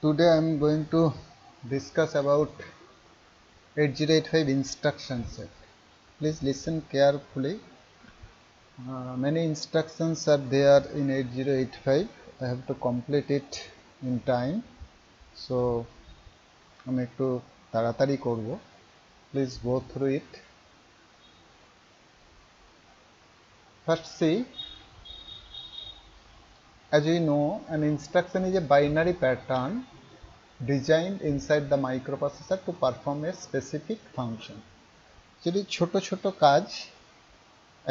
Today I am going to discuss about 8085 instruction set. Please listen carefully. Many instructions are there in 8085. I have to complete it in time. So আমি একটু তাড়াতাড়ি করব. Please go through it. First see, as we know, an instruction is a binary pattern designed inside the microprocessor to perform a specific function. যদি ছোট ছোট কাজ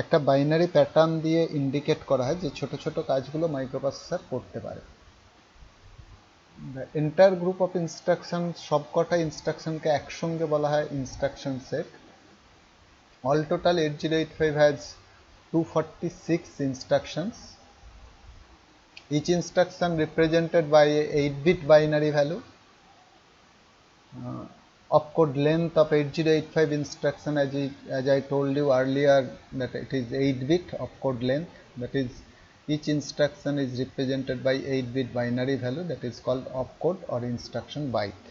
একটা binary pattern দিয়ে ইন্ডিকেট করা হয় যে ছোট ছোট কাজগুলো মাইক্রোপ্রসেসর করতে পারে। এন্টায়ার গ্রুপ অফ ইনস্ট্রাকশন, সবকটা ইনস্ট্রাকশনকে একসঙ্গে বলা হয় instruction set. All total 8085 has 246 instructions. Each instruction represented by a 8-bit binary value. Opcode length of 8085 instruction, as I told you earlier, that it is 8-bit opcode length, that is each instruction is represented by 8-bit binary value, that is called opcode or instruction byte.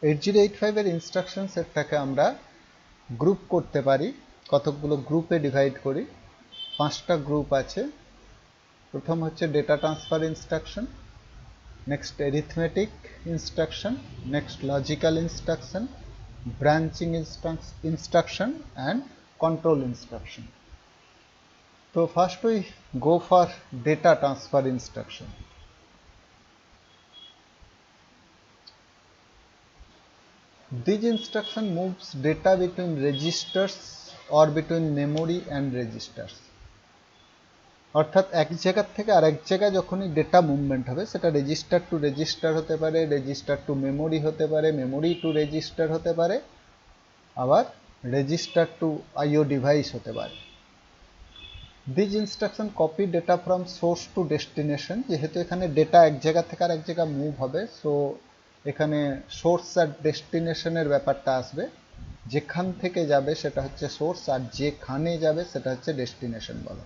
8085 এর instruction সেটটাকে আমরা group করতে পারি, কতগুলো গ্রুপে divide করি। 5টা group আছে। প্রথম হচ্ছে data transfer instruction, next arithmetic instruction, next logical instruction, branching instruction and control instruction. So first we go for data transfer instruction. This instruction moves data between registers or between memory and registers. অর্থাৎ এক জায়গা থেকে আরেক জায়গায় যখনই data movement হবে সেটা register to register হতে পারে, রেজিস্টার টু মেমোরি হতে পারে, মেমোরি টু রেজিস্টার হতে পারে, আবার রেজিস্টার টু আইও ডিভাইস হতে পারে। This instruction copy data from source to destination. যেহেতু এখানে ডেটা এক জায়গা থেকে আরেক জায়গা মুভ হবে, সো এখানে সোর্স আর ডেস্টিনেশনের ব্যাপারটা আসবে। যেখান থেকে যাবে সেটা হচ্ছে সোর্স, আর যেখানে যাবে সেটা হচ্ছে ডেস্টিনেশন বলা।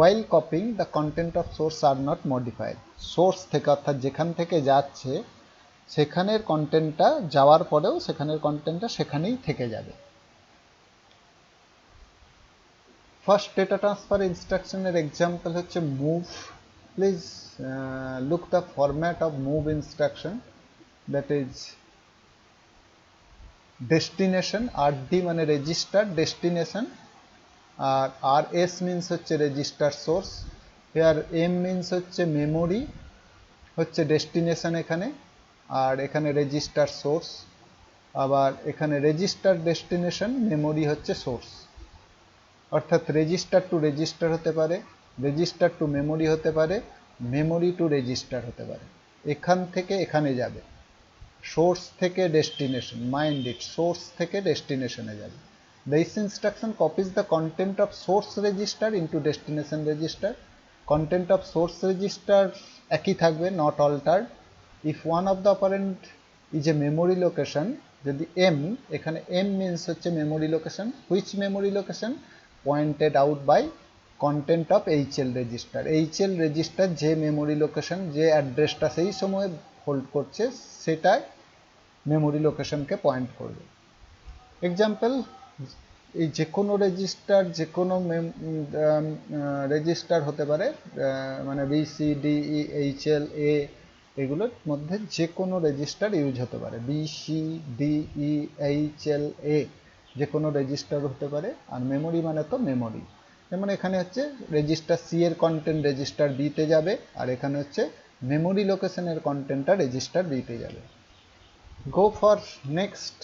While copying, the content of source are not modified. Source থেকে অর্থাৎ যেখান থেকে যাচ্ছে সেখানের কন্টেন্টটা যাওয়ার পরেও সেখানের কন্টেন্টটা সেখানেই থেকে যাবে। ফার্স্ট ডেটা ট্রান্সফার ইনস্ট্রাকশনের এক্সাম্পল হচ্ছে move. Please look the format of move instruction, that is destination, RD মানে রেজিস্টার ডেস্টিনেশন, আর আর এস মিনস হচ্ছে register source, here M means হচ্ছে মেমোরি হচ্ছে ডেস্টিনেশন এখানে, আর এখানে রেজিস্টার সোর্স, আবার এখানে রেজিস্টার ডেস্টিনেশন, মেমোরি হচ্ছে সোর্স। অর্থাৎ রেজিস্টার টু রেজিস্টার হতে পারে, রেজিস্টার টু মেমোরি হতে পারে, মেমোরি টু রেজিস্টার হতে পারে। এখান থেকে এখানে যাবে, সোর্স থেকে ডেস্টিনেশন, মাইন্ড ইট, সোর্স থেকে ডেস্টিনেশনে যাবে। This instruction copies the content of source register into destination register. Content of source register একই থাকবে, not altered. If one of the operand is a memory location, যদি m, এখানে m means হচ্ছে memory location, which memory location pointed out by content of HL register. HL register যে memory location, যে অ্যাড্রেসটা সেই সময় হোল্ড করছে সেটাই মেমোরি লোকেশনকে পয়েন্ট করবে। এক্সাম্পল, এই যে কোনো রেজিস্টার, যে কোনো রেজিস্টার হতে পারে, মানে B C D E H L A, এগুলোর মধ্যে যে কোনো রেজিস্টার ইউজ হতে পারে। B C D E H L A যে কোনো রেজিস্টার হতে পারে। আর মেমোরি মানে তো মেমোরি, যেমন এখানে হচ্ছে রেজিস্টার সি এর কন্টেন্ট রেজিস্টার বিতে যাবে, আর এখানে হচ্ছে মেমোরি লোকেশনের কন্টেন্টটা রেজিস্টার বিতে যাবে। Go for next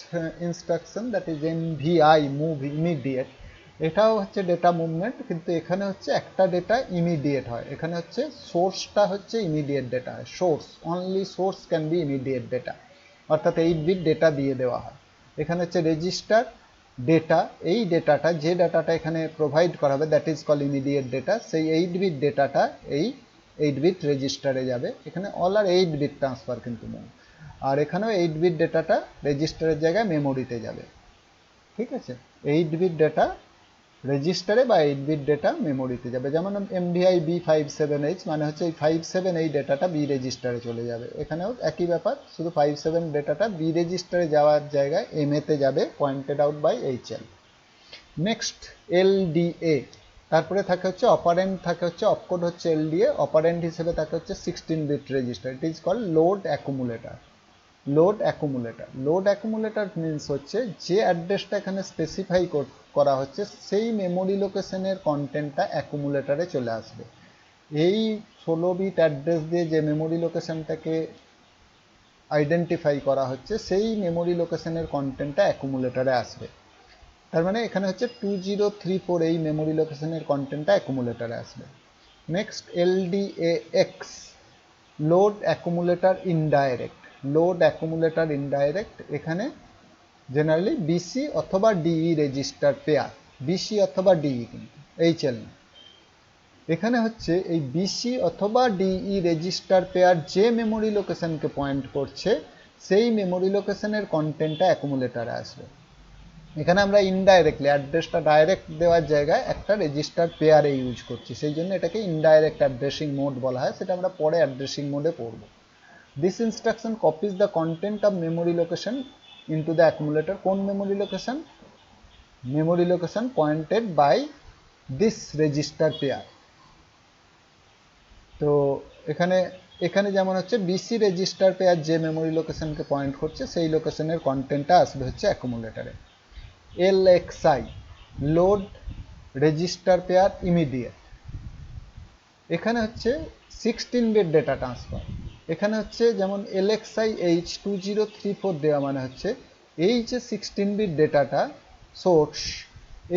instruction, that is MVI, move immediate. এটাও হচ্ছে ডেটা মুভমেন্ট, কিন্তু এখানে হচ্ছে একটা ডেটা ইমিডিয়েট হয়। এখানে হচ্ছে সোর্সটা হচ্ছে ইমিডিয়েট ডেটা হয়, source only source can be immediate data, অর্থাৎ 8-বিট ডেটা দিয়ে দেওয়া হয়। এখানে হচ্ছে রেজিস্টার ডেটা, এই ডেটাটা যে ডাটাটা এখানে প্রোভাইড করা হবে that is call immediate data. সেই 8-বিট ডেটাটা এই 8-বিট রেজিস্টারে যাবে। এখানে অল আর 8-বিট ট্রান্সফার কিন্তু মুভ, আর এখানেও 8-বিট ডেটাটা রেজিস্টারের জায়গায় মেমোরিতে যাবে। ঠিক আছে, 8-বিট ডেটা রেজিস্টারে বা 8 বিট ডেটা মেমোরিতে যাবে। যেমন MVI B57H মানে হচ্ছে এই 57 এই ডেটাটা বি রেজিস্টারে চলে যাবে। এখানেও একই ব্যাপার, শুধু 57 ডেটাটা বি রেজিস্টারে যাওয়ার জায়গায় MA তে যাবে, pointed out by HL। Next LDA, তারপরে থাকে হচ্ছে অপারেন্ড, থাকে হচ্ছে অপকোড হচ্ছে LDA, অপারেন্ড হিসেবে থাকে হচ্ছে 16 bit register. It is called load accumulator. Load accumulator, load accumulator means হচ্ছে যে অ্যাড্রেসটা এখানে স্পেসিফাই করা হচ্ছে সেই মেমোরি লোকেশনের কন্টেন্টটা অ্যাকুমুলেটরে চলে আসবে। এই 16 বিট অ্যাড্রেস দিয়ে যে মেমোরি লোকেশনটাকে আইডেন্টিফাই করা হচ্ছে সেই মেমোরি লোকেশনের কন্টেন্টটা অ্যাকুমুলেটরে আসবে। তার মানে এখানে হচ্ছে 2034 এই মেমোরি লোকেশনের কন্টেন্টটা অ্যাকুমুলেটরে আসবে। Next LDAX, load accumulator indirect. Load accumulator indirect, এখানে জেনারেলি বিসি অথবা ডিই রেজিস্টার পেয়ার, বিসি অথবা ডিই কিন্তু HL না। এখানে হচ্ছে এই বিসি অথবা ডিই রেজিস্টার পেয়ার যে মেমোরি লোকেশনকে পয়েন্ট করছে সেই মেমোরি লোকেশনের কন্টেন্টটা অ্যাকুমুলেটরে আসবে। এখানে আমরা ইনডাইরেক্টলি অ্যাড্রেসটা ডাইরেক্ট দেওয়ার জায়গায় একটা রেজিস্টার পেয়ারে ইউজ করছি, সেই জন্য এটাকে ইনডাইরেক্ট অ্যাড্রেসিং মোড বলা হয়, সেটা আমরা পরে অ্যাড্রেসিং মোডে পড়ব। This instruction copies the content of memory location into the accumulator. কোন memory location? Memory location pointed by this register pair. তো এখানে এখানে যেমন হচ্ছে বিসি রেজিস্টার পেয়ার যে মেমোরি লোকেশনকে পয়েন্ট করছে সেই লোকেশনের কন্টেন্টটা আসবে হচ্ছে অ্যাকুমুলেটরে। LXI, load register pair immediate. এখানে হচ্ছে 16 বিট ডেটা ট্রান্সফার। এখানে হচ্ছে যেমন LXI H2034 দেওয়া মানে হচ্ছে এই যে 16 বিট ডেটাটা সোর্স,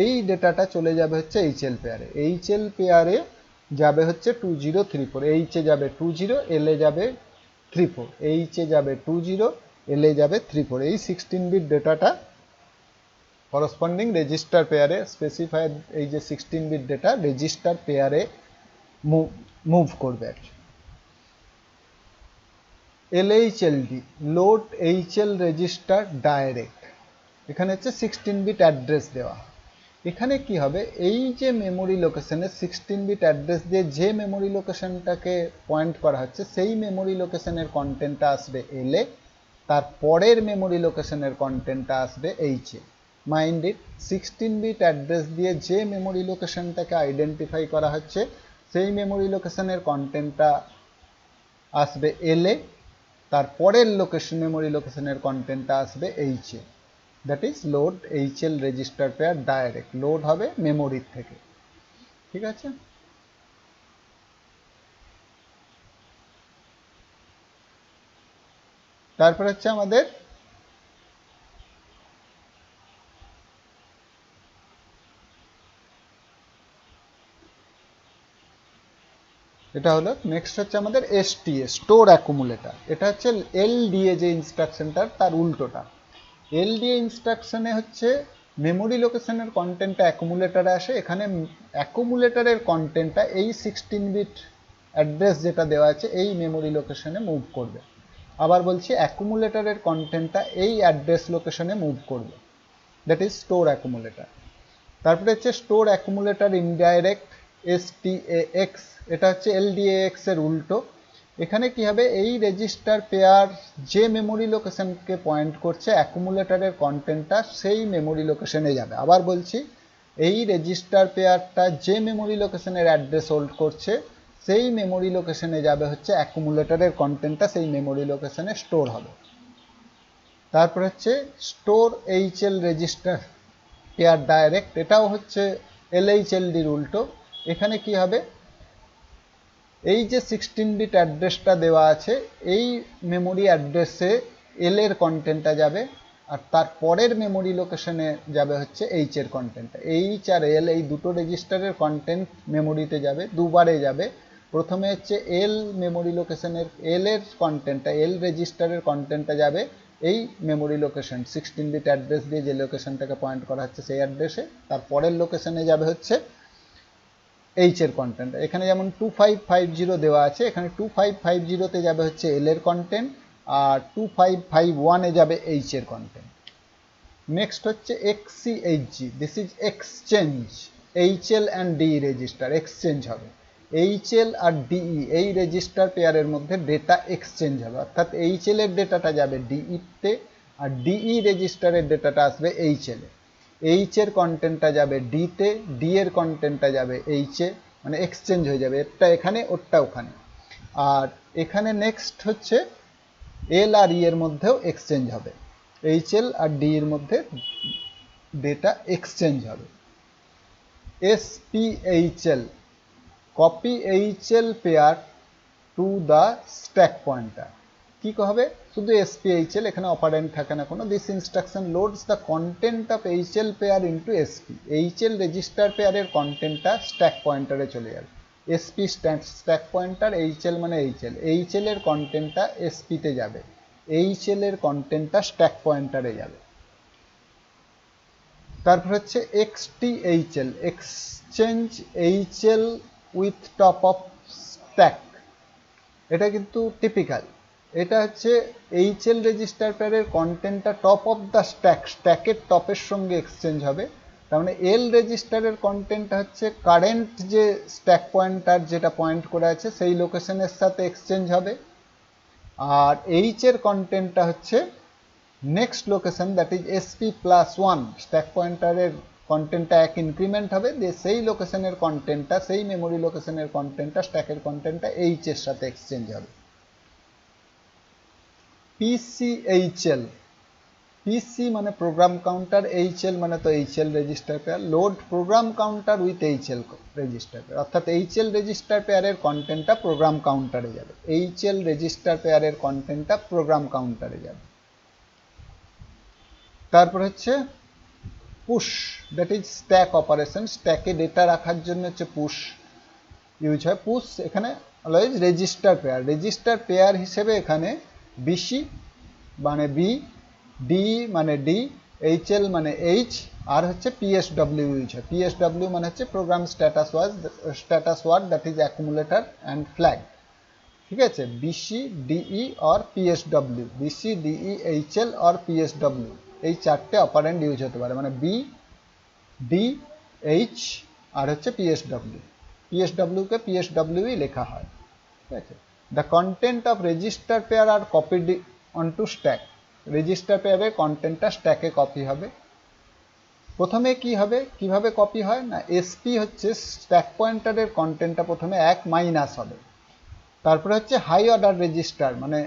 এই ডেটাটা চলে যাবে হচ্ছে HL পেয়ারে। HL পেয়ারে যাবে হচ্ছে 2034, H এ যাবে 20, L এ যাবে 34, H এ যাবে 20, L এ যাবে 34। এই 16 বিট ডেটাটা করসপন্ডিং রেজিস্টার পেয়ারে স্পেসিফাইড, এই যে 16 বিট ডেটা রেজিস্টার পেয়ারে মুভ করবে আর কি। LHLD, load HL register direct. এখানে হচ্ছে 16 বিট অ্যাড্রেস দেওয়া। এখানে কি হবে, এই যে মেমোরি লোকেশনে 16 বিট অ্যাড্রেস দিয়ে যে মেমোরি লোকেশনটাকে পয়েন্ট করা হচ্ছে সেই মেমোরি লোকেশনের কন্টেন্টটা আসবে L এ, তার পরের মেমোরি লোকেশনের কন্টেন্টটা আসবে H এ। মাইন্ড ইট, 16 বিট অ্যাড্রেস দিয়ে যে মেমোরি লোকেশনটাকে আইডেন্টিফাই করা হচ্ছে সেই মেমোরি লোকেশনের কন্টেন্টটা আসবে L এ, তার পরের মেমোরি লোকেশনের কন্টেন্টটা আসবে H A. That is load HL register pair direct, load হবে মেমোরির থেকে। ঠিক আছে, তারপর হচ্ছে আমাদের এটা হলো নেক্সট হচ্ছে আমাদের STA, স্টোর অ্যাকুমুলেটর। এটা হচ্ছে LDA যে ইনস্ট্রাকশনটার তার উল্টোটা। LDA ইনস্ট্রাকশনে হচ্ছে মেমোরি লোকেশনের কন্টেন্টটা অ্যাকুমুলেটরে আসে, এখানে অ্যাকুমুলেটরের কন্টেন্টটা এই 16 বিট অ্যাড্রেস যেটা দেওয়া আছে এই মেমোরি লোকেশনে মুভ করবে। আবার বলছি অ্যাকুমুলেটরের কন্টেন্টটা এই অ্যাড্রেস লোকেশনে মুভ করবে, দ্যাট ইজ স্টোর অ্যাকুমুলেটর। তারপরে হচ্ছে স্টোর অ্যাকুমুলেটর ইনডাইরেক্ট, STAX। এটা হচ্ছে LDAX এর উল্টো। এখানে কি হবে, এই রেজিস্টার পেয়ার যে মেমোরি লোকেশনকে পয়েন্ট করছে অ্যাকুমুলেটরের কন্টেন্টটা সেই মেমোরি লোকেশনে যাবে। আবার বলছি, এই রেজিস্টার পেয়ারটা যে মেমোরি লোকেশনের অ্যাড্রেস হোল্ড করছে সেই মেমোরি লোকেশনে যাবে হচ্ছে অ্যাকুমুলেটরের কন্টেন্টটা সেই মেমোরি লোকেশনে স্টোর হবে। তারপর হচ্ছে store HL register pair direct, এটাও হচ্ছে LHLDর উল্টো। এখানে কি হবে, এই যে 16 বিট অ্যাড্রেসটা দেওয়া আছে এই মেমোরি অ্যাড্রেসে L এর কন্টেন্টটা যাবে, আর তার পরের মেমোরি লোকেশনে যাবে হচ্ছে H এর কন্টেন্টটা। H আর L এই দুটো রেজিস্টারের কন্টেন্ট মেমোরিতে যাবে, দুবারে যাবে। প্রথমে হচ্ছে L মেমোরি লোকেশনের L এর কন্টেন্টটা, L রেজিস্টারের কন্টেন্টটা যাবে এই মেমোরি লোকেশন 16 বিট অ্যাড্রেস দিয়ে যে লোকেশনটাকে পয়েন্ট করা হচ্ছে সেই অ্যাড্রেসে, তার পরের লোকেশনে যাবে হচ্ছে H এর কন্টেন্ট। এখানে যেমন 2550 দেওয়া আছে, এখানে 2550 যাবে হচ্ছে L এর কন্টেন্ট, আর 2551 যাবে H এর কন্টেন্ট। নেক্সট হচ্ছে XCHG, this is exchange. HL and DE register exchange হবে। HL আর DE এই রেজিস্টার পেয়ারের মধ্যে ডেটা এক্সচেঞ্জ হবে, অর্থাৎ HL এর ডেটাটা যাবে DE তে আর DE রেজিস্টারের ডেটাটা আসবে HL এ। H এর কন্টেন্টটা যাবে D তে, D এর কন্টেন্টটা যাবে H এ, মানে এক্সচেঞ্জ হয়ে যাবে, এটা এখানে ওরটা ওখানে। আর এখানে নেক্সট হচ্ছে L আর E এর মধ্যেও এক্সচেঞ্জ হবে, HL আর D এর মধ্যে ডেটা এক্সচেঞ্জ হবে। SPHL copy HL pair to the stack pointer, কি হবে? শুধু SPHL, এখানে অপারেন্ড থাকে না কোনো। This instruction loads the content of HL pair into SP। HL register পেয়ারের কন্টেন্টটা স্ট্যাক পয়েন্টারে চলে যাবে। SP স্ট্যাক পয়েন্টার, HL মানে HL, HL এর কন্টেন্টটা SP তে যাবে, HL এর কন্টেন্টটা স্ট্যাক পয়েন্টারে যাবে। তারপর হচ্ছে XTHL exchange HL with top of stack. এটা কিন্তু টিপিক্যাল, এটা হচ্ছে HL রেজিস্টার পেয়ারের কন্টেন্টটা টপ অফ দ্য স্ট্যাক, স্ট্যাকের টপের সঙ্গে এক্সচেঞ্জ হবে। তার মানে L রেজিস্টারের কন্টেন্টটা হচ্ছে কারেন্ট যে স্ট্যাক পয়েন্টার যেটা পয়েন্ট করে আছে সেই লোকেশনের সাথে এক্সচেঞ্জ হবে। আর H এর কন্টেন্টটা হচ্ছে next location, that is SP+1, stack পয়েন্টারের কন্টেন্টটা এক ইনক্রিমেন্ট হবে, দিয়ে সেই লোকেশনের কন্টেন্টটা, সেই মেমোরি লোকেশনের কন্টেন্টটা, স্ট্যাকের কন্টেন্টটা H এর সাথে এক্সচেঞ্জ হবে। PCHL, PC মানে প্রোগ্রাম কাউন্টার, HL মানে তো HL register pair, load program counter with HL register pair, অর্থাৎ HL রেজিস্টার পেয়ারের কন্টেন্টটা প্রোগ্রাম কাউন্টারে যাবে, HL রেজিস্টার পেয়ারের কন্টেন্টটা প্রোগ্রাম কাউন্টারে যাবে। তারপর হচ্ছে push, that is stack operation, স্ট্যাকে ডেটা রাখার জন্য হচ্ছে পুশ ইউজ হয়। পুশ এখানে always register pair, register pair হিসেবে এখানে BC মানে B, DE মানে D, HL মানে H, আর হচ্ছে PSW ইউজ হয়। PSW মানে হচ্ছে program status word, that is accumulator and flag. ঠিক আছে, BC DE और PSW, BC DE HL और PSW এই চারটে অপারেন্ড ইউজ হতে পারে, মানে B D H আর হচ্ছে PSW, PSW কে PSWই লেখা হয়। ঠিক আছে, the content of register pair আর কপিড অনটু স্ট্যাক, রেজিস্টার পেয়ারের কন্টেন্টটা স্ট্যাকে কপি হবে। প্রথমে কি হবে, কিভাবে কপি হয় না, SP হচ্ছে স্ট্যাক পয়েন্টারের কন্টেন্টটা প্রথমে 1 মাইনাস হবে, তারপরে হচ্ছে হাই অর্ডার রেজিস্টার, মানে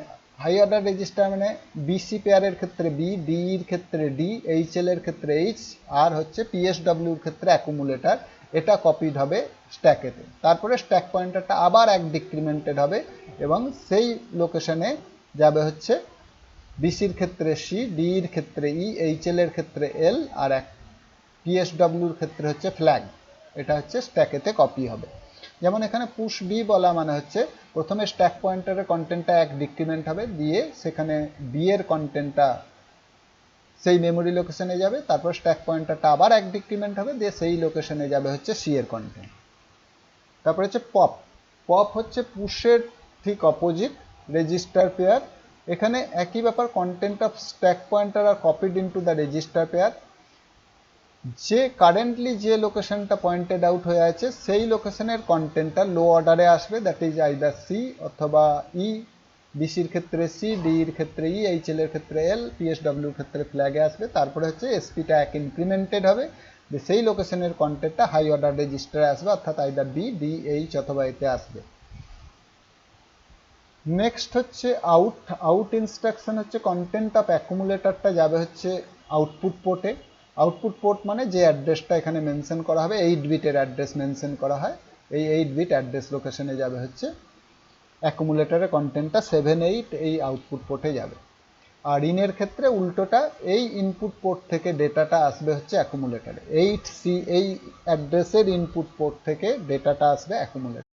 হাই অর্ডার রেজিস্টার মানে BC পেয়ারের ক্ষেত্রে B, DE এর ক্ষেত্রে D, HL এর ক্ষেত্রে H, আর হচ্ছে PSW এর ক্ষেত্রে অ্যাকুমুলেটর, এটা কপিড হবে স্ট্যাকেতে। তারপরে স্ট্যাক পয়েন্টারটা আবার এক ডিক্রিমেন্টেড হবে এবং সেই লোকেশনে যাবে হচ্ছে BC এর ক্ষেত্রে C, DE এর ক্ষেত্রে E, HL এর ক্ষেত্রে L, আর PSW এর ক্ষেত্রে হচ্ছে ফ্ল্যাগ, এটা হচ্ছে স্ট্যাকেতে কপি হবে। যেমন এখানে পুশ B বলা মানে হচ্ছে প্রথমে স্ট্যাক পয়েন্টারের কন্টেন্টটা এক ডিক্রিমেন্ট হবে, দিয়ে সেখানে B এর কন্টেন্টটা সেই মেমোরি লোকেশনে যাবে, তারপর স্ট্যাক পয়েন্টারটা আবার এক ডিক্রিমেন্ট হবে, দিয়ে সেই লোকেশনে যাবে হচ্ছে C এর কন্টেন্ট। তারপর হচ্ছে পপ, পপ হচ্ছে পুশের ঠিক অপোজিট, রেজিস্টার পেয়ার, এখানে একই ব্যাপার, content of stack pointer are copied into the register pair, যে কারেন্টলি যে লোকেশনটা পয়েন্টেড আউট হয়ে আছে সেই লোকেশনের কন্টেন্টটা লো অর্ডারে আসবে, দ্যাট ইজ আইদার C অথবা E, BC এর ক্ষেত্রে C, DE এর ক্ষেত্রে E, HL এর ক্ষেত্রে L, PSW এর ক্ষেত্রে ফ্ল্যাগে আসবে। তারপরে হচ্ছে SP-টা এক ইনক্রিমেন্টেড হবে, যে সেই লোকেশনের কন্টেন্টটা হাই অর্ডার রেজিস্টারে আসবে, অর্থাৎ আইদার B, D, H অথবা এতে আসবে। নেক্সট হচ্ছে আউট, আউট ইনস্ট্রাকশন হচ্ছে কন্টেন্ট অফ অ্যাকুমুলেটরটা যাবে হচ্ছে আউটপুট পোর্টে, আউটপুট পোর্ট মানে যে অ্যাড্রেসটা এখানে মেনশন করা হবে, 8 বিটের অ্যাড্রেস মেনশন করা হয়, এই 8 বিট অ্যাড্রেস লোকেশনে যাবে হচ্ছে অ্যাকুমুলেটরের কন্টেন্টটা 7, 8 এই আউটপুট পোর্টে যাবে। আর ইনের ক্ষেত্রে উল্টোটা, এই ইনপুট পোর্ট থেকে ডেটাটা আসবে হচ্ছে অ্যাকুমুলেটরে, 8C এই অ্যাড্রেসের ইনপুট পোর্ট থেকে ডেটাটা আসবে অ্যাকুমুলেটর।